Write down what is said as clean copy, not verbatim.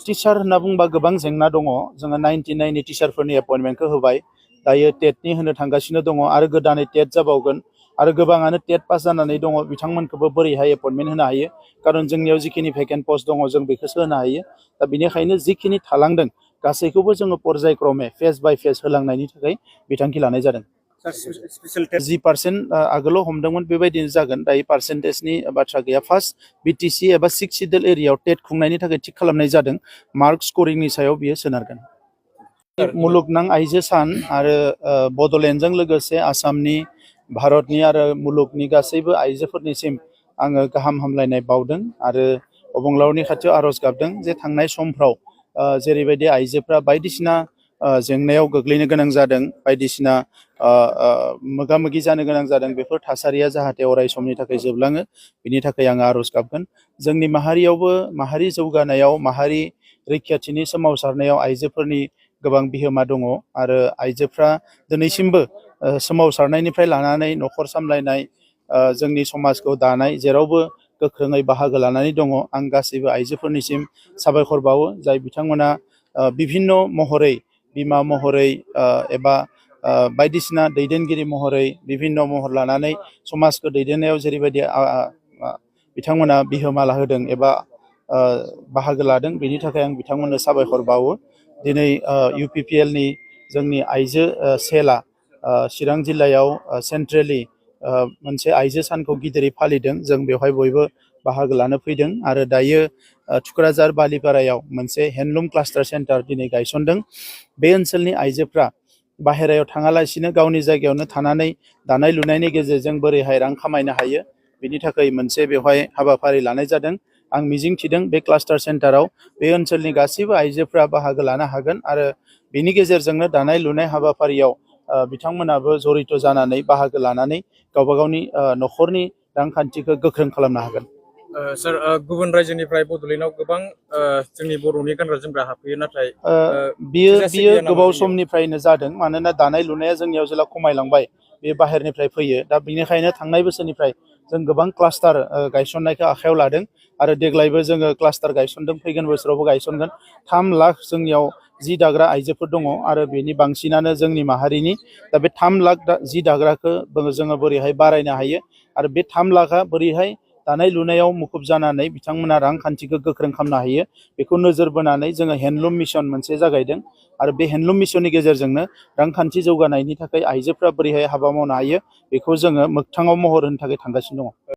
Teacher होनना बुंबा गोबां जेंना दङ। जोङो 99 टीचारफोरनि एपइन्टमेन्टखौ होबाय। दायो टेटनि होनो थांगासिनो दङ आरो गोदानै टेट जाबावगोन आरो गोबाङानो टेट पास जानानै दङ। बिथांमोनखौबो बोरैहाय एपइन्टमेन्ट होनो हायो, खारन जोंनियाव जिखिनि भेकेन्ट पस्ट दङ जों बेखौसो होनो हायो। दा बेनिखायनो जिखिनि थालांदों गासैखौबो जोङो पर्यायक्रमे फेज बाय फेज होलांनायनि थाखाय बिथांखि लानाय जादों। 10% आगोलाव हमदोंमोन बेबायदिनो जागोन। दायो पार्सेन्टेजनि बाथ्रा गैया। फार्स्ट बिटिसि एबा 6 सिडुल एरियायाव टेट खुंनायनि थाखाय थिग खालामनाय जादों। मार्क स्करिंनि सायाव बियो सोनारगोन। मुलुगनां आइजो सान आरो बड'लेण्डजों लोगोसे आसामनि, भारतनि आरो मुलुगनि गासैबो आइजोफोरनिसिम आङो गाहाम हामलायनाय बावदों आरो अबंलावरनि खाथियाव आर'ज गाबदों जे थांनाय समफ्राव जेरैबायदि आइजोफ्रा बायदिसिना जेंनायाव गोग्लैनो गोनां जादों, बायदिसिना मोगा मोगि जानो गोनां जादों, बेफोर थासारिया जाहाथे अराय समनि थाखाय जोबलाङो, बिनि थाखाय आङो आर'ज गाबगोन। जोंनि माहारियावबो माहारि जौगानायाव, माहारि रैखाथिनि सोमावसारनायाव आइजोफोरनि गोबां बिहोमा दङ आरो आइजोफ्रा दिनैसिमबो सोमावसारनायनिफ्राय लानानै न'खर सामलायनाय, जोंनि समाजखौ दानाय जेरावबो गोख्रोङै बाहागो लानानै दङ। आं गासैबो आइजोफोरनिसिम साबायखर बावो, जाय बिथांमोना बिभिन्न महरै, बिमा महरै एबा बायदिसिना दैदेनगिरि महरै बिभिन्न महर लानानै समाजखौ दैदेननायाव जेरैबायदि बिथांमोना बिहोमा लाहोदों एबा बाहागो लादों, बेनि थाखाय आं बिथांमोननो साबायखर बावो। दिनै UPPLनि जोंनि आइजो सेलआ चिरां जिल्लायाव सेन्ट्रेलि मोनसे आइजो सानखौ गिदिरै फालिदों। जों बेवहाय बयबो बाहागो लानो फैदों आरो दायो थुक्राझार बालिपारायाव मोनसे हेन्डलुम क्लास्टार सेन्टार दिनै गायसनदों। बे ओनसोलनि आइजोफ्रा बाहेरायाव थाङालासिनो गावनि जायगायावनो थानानै दानाय लुनायनि गेजेरजों बोरैहाय रां खामायनो हायो, बिनि थाखाय मोनसे बेवहाय हाबाफारि लानाय जादों। आं मिजिंथिदों बे क्लास्टार सेन्टाराव बे ओनसोलनि गासैबो आइजोफ्रा बाहागो लानो हागोन आरो बेनि गेजेरजोंनो दानाय लुनाय हाबाफारियाव बिथांमोनाबो जरित जानानै बाहागो लानानै गावबा गावनि न'खरनि रांखान्थिखौ गोख्रों खालामनो हागोन। सार, गुबुन रायजोनिफ्राय बड'लेण्डआव गोबां जोंनि बर'नि गानग्रा जोमग्रा हाबफैयो, नाथाय बियो गोबाव समनिफ्रायनो जादों। मानोना दानाय लुनाया जोंनियाव जेला खमायलांबाय, बे बाहेरनिफ्राय फैयो। दा बेनिखायनो थांनाय बोसोरनिफ्राय जों गोबां क्लास्टार गायसननायखौ आखायाव लादों आरो देग्लायबो जोङो क्लास्टार गायसनदों, फैगोन बोसोरावबो गायसनगोन। 3 लाख जोंनियाव जि दाग्रा आइजोफोर दङ आरो बेनि बांसिनानो जोंनि माहारिनि। दा बे 3 लाख जि दाग्राखौ जोङो बोरैहाय बारायनो हायो आरो बे 3 लाखा बोरैहाय दानाय लुनायाव मुखुब जानानै बिथांमोना रांखान्थिखौ गोख्रों खालामनो हायो, बेखौ नोजोर बोनानै जोङो हेन्डलुम मिशन मोनसे जागायदों आरो बे हेन्डलुम मिशननि गेजेरजोंनो रांखान्थि जौगानायनि थाखाय आइजोफ्रा बोरैहाय हाबा मावनो हायो बेखौ जोङो मोगथाङाव महर होनो थाखाय थांगासिनो दङ।